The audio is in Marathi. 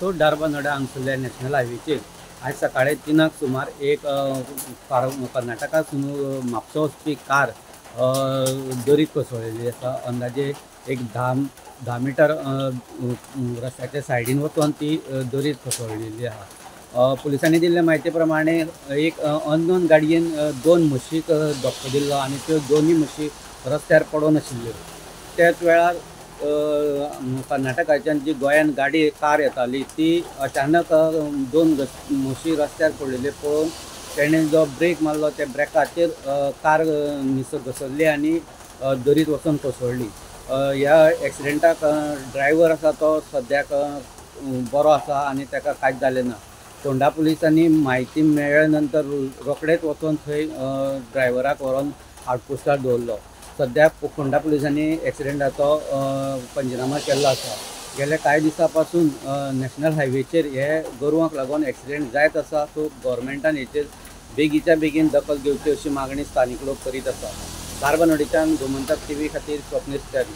फातोड दारबांदोडा हांगसरल्या नॅशनल हायवेचेर आज सकाळी 3 सुमार एक कर्नाटकासून म्हापसा वचपी कार दरीत कोसळिल्ली आसा। अंदाजे एक 10 मिटर रस्त्याच्या सायडीन वचून ती दरीत कोसळिल्ली आहा। पुलिसांनी दिल्ले म्हायती प्रमाणे एक अननोन गाडयेन 2 म्हशीक धक्को दिल्लो आनी त्यो दोनूय म्हशी रस्त्यार पडून आशिल्ल्यो। त्याच वेळार कर्नाटकाच्यान जी गोंयान कार येताली ती अचानक 2 म्हशी रस्त्यार पडलेले पळोवन तेणें जो ब्रेक मारलो त्या ब्रेकाचेर कार घसरली आनी दरीत वचून कोसळ्ळी। ह्या एक्सिडेंटाक ड्रायव्हर आसा तो सद्याक बरो आसा आनी ताका कांयच जालें ना। फोंडा पुलिसांनी म्हायती मेळ्ळे नंतर रोखडेच वचून थंय ड्रायव्हराक व्हरोन आउटपोस्टार दवरलो। सद्याक फोंडा पुलिसांनी एक्सिडेंटाचो पंचनामा केल्लो आसा। गेल्या कांय दिसां पासून नॅशनल हायवेचेर हे गोरवांक लागून एक्सिडेंट जायत आसा, सो गव्हर्मेंटान हेचेर बेगीच्या बेगीन दखल घेवची अशी मागणी स्थानीक लोक करीत आसा। दारबांदोडेच्यान गोमंतक टीव्ही खातीर स्वप्नील च्यारी।